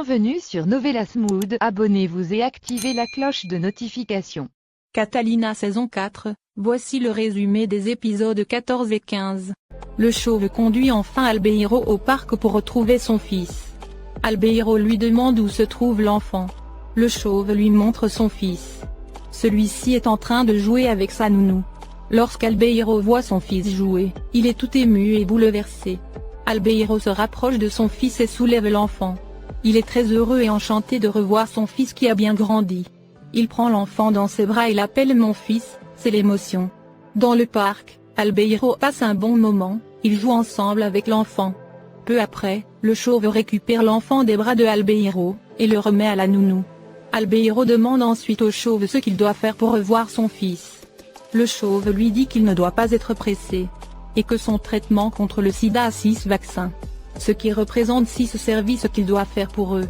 Bienvenue sur Novelas Mood, abonnez-vous et activez la cloche de notification. Catalina saison 4, voici le résumé des épisodes 14 et 15. Le chauve conduit enfin Albeiro au parc pour retrouver son fils. Albeiro lui demande où se trouve l'enfant. Le chauve lui montre son fils. Celui-ci est en train de jouer avec sa nounou. Lorsqu'Albeiro voit son fils jouer, il est tout ému et bouleversé. Albeiro se rapproche de son fils et soulève l'enfant. Il est très heureux et enchanté de revoir son fils qui a bien grandi. Il prend l'enfant dans ses bras et l'appelle mon fils, c'est l'émotion. Dans le parc, Albeiro passe un bon moment, ils jouent ensemble avec l'enfant. Peu après, le chauve récupère l'enfant des bras de Albeiro, et le remet à la nounou. Albeiro demande ensuite au chauve ce qu'il doit faire pour revoir son fils. Le chauve lui dit qu'il ne doit pas être pressé, et que son traitement contre le sida a 6 vaccins. Ce qui représente 6 services qu'il doit faire pour eux.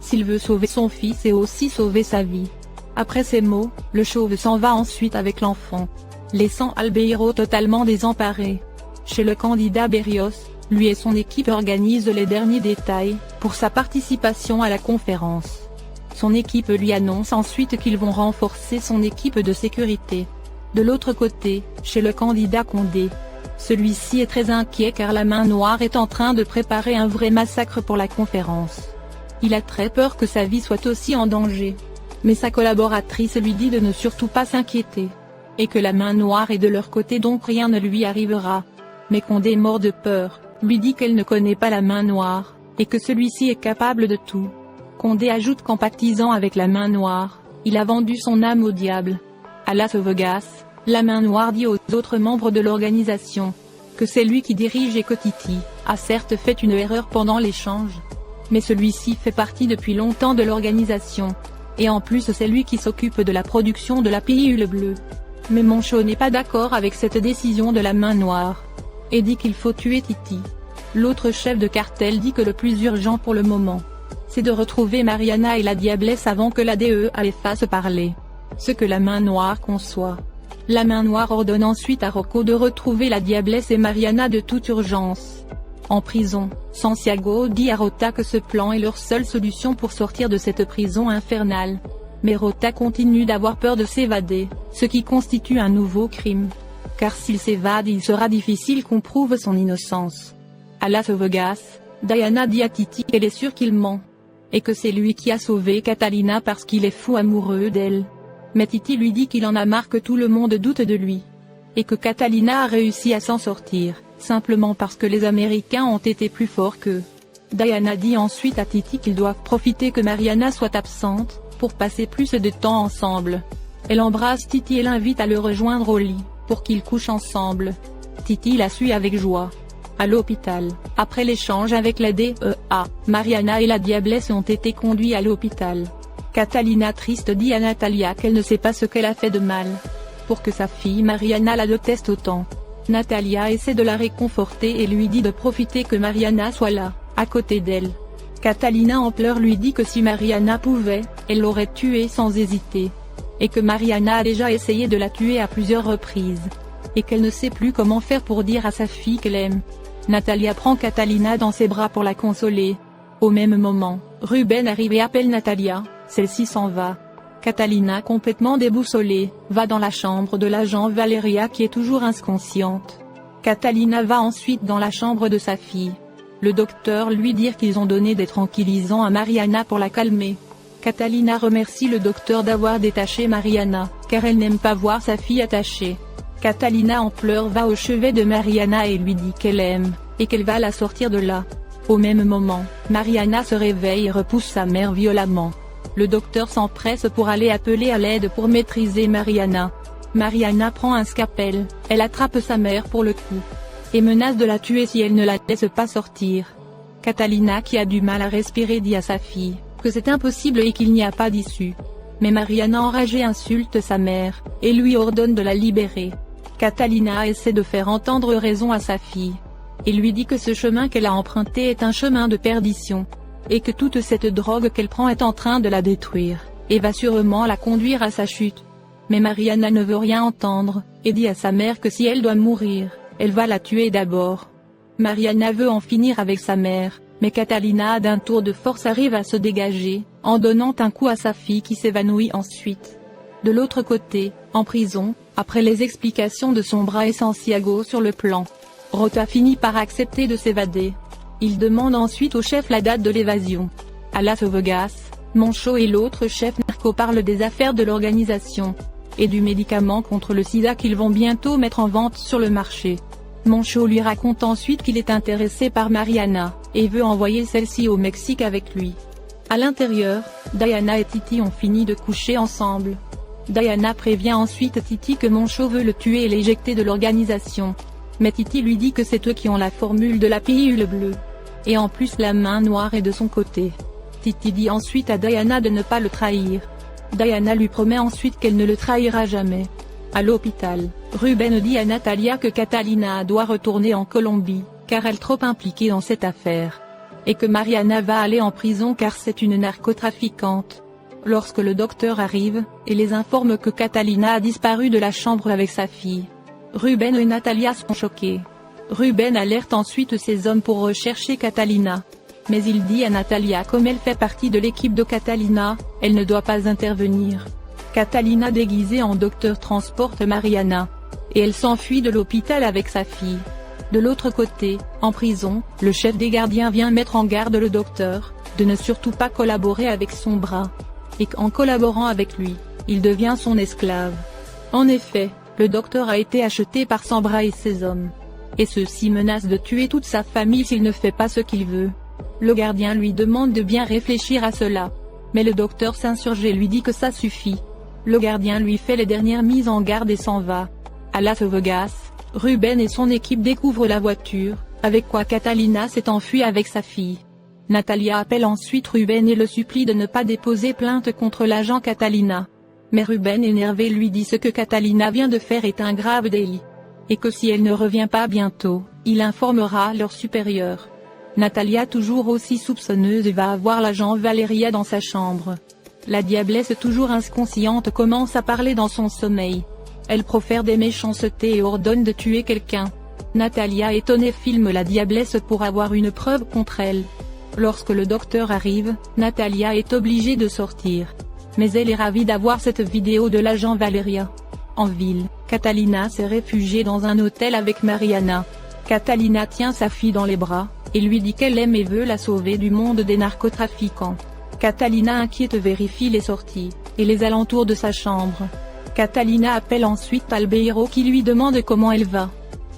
S'il veut sauver son fils et aussi sauver sa vie. Après ces mots, le chauve s'en va ensuite avec l'enfant, laissant Albeiro totalement désemparé. Chez le candidat Berrios, lui et son équipe organisent les derniers détails, pour sa participation à la conférence. Son équipe lui annonce ensuite qu'ils vont renforcer son équipe de sécurité. De l'autre côté, chez le candidat Condé, celui-ci est très inquiet car la main noire est en train de préparer un vrai massacre pour la conférence. Il a très peur que sa vie soit aussi en danger. Mais sa collaboratrice lui dit de ne surtout pas s'inquiéter. Et que la main noire est de leur côté donc rien ne lui arrivera. Mais Condé, mort de peur, lui dit qu'elle ne connaît pas la main noire, et que celui-ci est capable de tout. Condé ajoute qu'en pactisant avec la main noire, il a vendu son âme au diable. À Las Vegas, la main noire dit aux autres membres de l'organisation que c'est lui qui dirige et que Titi a certes fait une erreur pendant l'échange. Mais celui-ci fait partie depuis longtemps de l'organisation. Et en plus c'est lui qui s'occupe de la production de la pilule bleue. Mais Moncho n'est pas d'accord avec cette décision de la main noire. Et dit qu'il faut tuer Titi. L'autre chef de cartel dit que le plus urgent pour le moment, c'est de retrouver Mariana et la diablesse avant que la DEA les fasse parler. Ce que la main noire conçoit. La main noire ordonne ensuite à Rocco de retrouver la diablesse et Mariana de toute urgence. En prison, Santiago dit à Rota que ce plan est leur seule solution pour sortir de cette prison infernale. Mais Rota continue d'avoir peur de s'évader, ce qui constitue un nouveau crime. Car s'il s'évade il sera difficile qu'on prouve son innocence. À Las Vegas, Diana dit à Titi qu'elle est sûre qu'il ment. Et que c'est lui qui a sauvé Catalina parce qu'il est fou amoureux d'elle. Mais Titi lui dit qu'il en a marre que tout le monde doute de lui. Et que Catalina a réussi à s'en sortir, simplement parce que les Américains ont été plus forts qu'eux. Diana dit ensuite à Titi qu'ils doivent profiter que Mariana soit absente, pour passer plus de temps ensemble. Elle embrasse Titi et l'invite à le rejoindre au lit, pour qu'ils couchent ensemble. Titi la suit avec joie. À l'hôpital, après l'échange avec la DEA, Mariana et la diablesse ont été conduits à l'hôpital. Catalina triste dit à Natalia qu'elle ne sait pas ce qu'elle a fait de mal, pour que sa fille Mariana la déteste autant. Natalia essaie de la réconforter et lui dit de profiter que Mariana soit là, à côté d'elle. Catalina en pleurs lui dit que si Mariana pouvait, elle l'aurait tuée sans hésiter. Et que Mariana a déjà essayé de la tuer à plusieurs reprises. Et qu'elle ne sait plus comment faire pour dire à sa fille qu'elle aime. Natalia prend Catalina dans ses bras pour la consoler. Au même moment, Ruben arrive et appelle Natalia, celle-ci s'en va. Catalina, complètement déboussolée, va dans la chambre de l'agent Valeria qui est toujours inconsciente. Catalina va ensuite dans la chambre de sa fille. Le docteur lui dit qu'ils ont donné des tranquillisants à Mariana pour la calmer. Catalina remercie le docteur d'avoir détaché Mariana, car elle n'aime pas voir sa fille attachée. Catalina en pleurs va au chevet de Mariana et lui dit qu'elle aime, et qu'elle va la sortir de là. Au même moment, Mariana se réveille et repousse sa mère violemment. Le docteur s'empresse pour aller appeler à l'aide pour maîtriser Mariana. Mariana prend un scalpel, elle attrape sa mère pour le cou. Et menace de la tuer si elle ne la laisse pas sortir. Catalina qui a du mal à respirer dit à sa fille, que c'est impossible et qu'il n'y a pas d'issue. Mais Mariana enragée insulte sa mère, et lui ordonne de la libérer. Catalina essaie de faire entendre raison à sa fille. Et lui dit que ce chemin qu'elle a emprunté est un chemin de perdition. Et que toute cette drogue qu'elle prend est en train de la détruire, et va sûrement la conduire à sa chute. Mais Mariana ne veut rien entendre, et dit à sa mère que si elle doit mourir, elle va la tuer d'abord. Mariana veut en finir avec sa mère, Mais Catalina d'un tour de force arrive à se dégager, en donnant un coup à sa fille qui s'évanouit ensuite. De l'autre côté, en prison, après les explications de Sombra et Santiago sur le plan, Rota finit par accepter de s'évader. Il demande ensuite au chef la date de l'évasion. À Las Vegas, Moncho et l'autre chef narco parlent des affaires de l'organisation et du médicament contre le sida qu'ils vont bientôt mettre en vente sur le marché. Moncho lui raconte ensuite qu'il est intéressé par Mariana, et veut envoyer celle-ci au Mexique avec lui. À l'intérieur, Diana et Titi ont fini de coucher ensemble. Diana prévient ensuite Titi que Moncho veut le tuer et l'éjecter de l'organisation. Mais Titi lui dit que c'est eux qui ont la formule de la pilule bleue. Et en plus la main noire est de son côté. Titi dit ensuite à Diana de ne pas le trahir. Diana lui promet ensuite qu'elle ne le trahira jamais. À l'hôpital, Ruben dit à Natalia que Catalina doit retourner en Colombie, car elle est trop impliquée dans cette affaire. Et que Mariana va aller en prison car c'est une narcotrafiquante. Lorsque le docteur arrive, et les informe que Catalina a disparu de la chambre avec sa fille, Ruben et Natalia sont choqués. Ruben alerte ensuite ses hommes pour rechercher Catalina. Mais il dit à Natalia comme elle fait partie de l'équipe de Catalina, elle ne doit pas intervenir. Catalina déguisée en docteur transporte Mariana. Et elle s'enfuit de l'hôpital avec sa fille. De l'autre côté, en prison, le chef des gardiens vient mettre en garde le docteur, de ne surtout pas collaborer avec Sombra. Et qu'en collaborant avec lui, il devient son esclave. En effet, le docteur a été acheté par Sombra et ses hommes. Et ceux-ci menacent de tuer toute sa famille s'il ne fait pas ce qu'il veut. Le gardien lui demande de bien réfléchir à cela. Mais le docteur s'insurge et lui dit que ça suffit. Le gardien lui fait les dernières mises en garde et s'en va. À Las Vegas, Ruben et son équipe découvrent la voiture, avec quoi Catalina s'est enfuie avec sa fille. Natalia appelle ensuite Ruben et le supplie de ne pas déposer plainte contre l'agent Catalina. Mais Ruben énervé lui dit ce que Catalina vient de faire est un grave délit. Et que si elle ne revient pas bientôt, il informera leur supérieur. Natalia toujours aussi soupçonneuse va voir l'agent Valeria dans sa chambre. La diablesse toujours inconsciente commence à parler dans son sommeil. Elle profère des méchancetés et ordonne de tuer quelqu'un. Natalia étonnée filme la diablesse pour avoir une preuve contre elle. Lorsque le docteur arrive, Natalia est obligée de sortir. Mais elle est ravie d'avoir cette vidéo de l'agent Valeria. En ville, Catalina s'est réfugiée dans un hôtel avec Mariana. Catalina tient sa fille dans les bras, et lui dit qu'elle aime et veut la sauver du monde des narcotrafiquants. Catalina inquiète vérifie les sorties, et les alentours de sa chambre. Catalina appelle ensuite Albeiro qui lui demande comment elle va.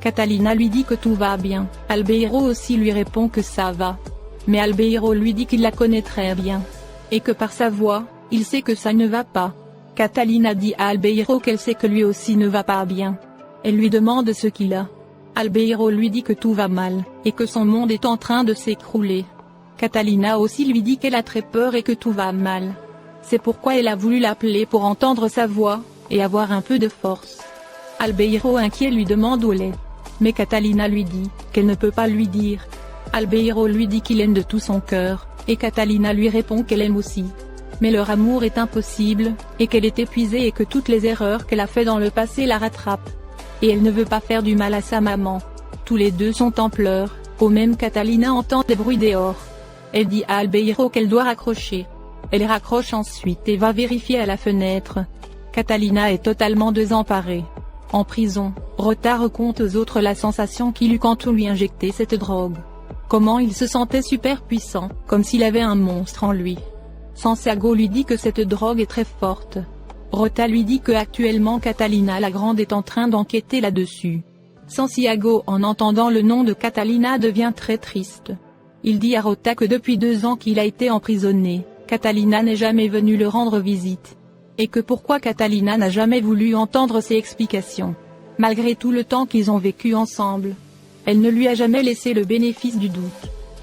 Catalina lui dit que tout va bien, Albeiro aussi lui répond que ça va. Mais Albeiro lui dit qu'il la connaît très bien. Et que par sa voix, il sait que ça ne va pas. Catalina dit à Albeiro qu'elle sait que lui aussi ne va pas bien. Elle lui demande ce qu'il a. Albeiro lui dit que tout va mal, et que son monde est en train de s'écrouler. Catalina aussi lui dit qu'elle a très peur et que tout va mal. C'est pourquoi elle a voulu l'appeler pour entendre sa voix, et avoir un peu de force. Albeiro inquiet lui demande où elle est. Mais Catalina lui dit qu'elle ne peut pas lui dire. Albeiro lui dit qu'il aime de tout son cœur, et Catalina lui répond qu'elle aime aussi. Mais leur amour est impossible, et qu'elle est épuisée et que toutes les erreurs qu'elle a fait dans le passé la rattrapent. Et elle ne veut pas faire du mal à sa maman. Tous les deux sont en pleurs, au même Catalina entend des bruits dehors. Elle dit à Albeiro qu'elle doit raccrocher. Elle raccroche ensuite et va vérifier à la fenêtre. Catalina est totalement désemparée. En prison, Rota raconte aux autres la sensation qu'il eut quand on lui injectait cette drogue. Comment il se sentait super puissant, comme s'il avait un monstre en lui. Santiago lui dit que cette drogue est très forte. Rota lui dit que actuellement Catalina la Grande est en train d'enquêter là-dessus. Santiago en entendant le nom de Catalina devient très triste. Il dit à Rota que depuis 2 ans qu'il a été emprisonné, Catalina n'est jamais venue le rendre visite. Et que pourquoi Catalina n'a jamais voulu entendre ses explications. Malgré tout le temps qu'ils ont vécu ensemble. Elle ne lui a jamais laissé le bénéfice du doute.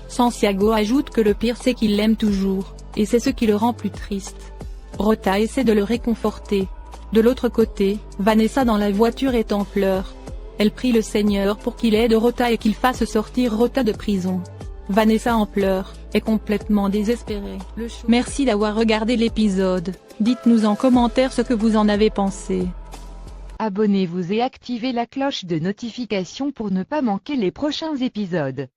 Santiago ajoute que le pire c'est qu'il l'aime toujours, et c'est ce qui le rend plus triste. Rota essaie de le réconforter. De l'autre côté, Vanessa dans la voiture est en pleurs. Elle prie le Seigneur pour qu'il aide Rota et qu'il fasse sortir Rota de prison. Vanessa en pleurs, est complètement désespérée. Merci d'avoir regardé l'épisode. Dites-nous en commentaire ce que vous en avez pensé. Abonnez-vous et activez la cloche de notification pour ne pas manquer les prochains épisodes.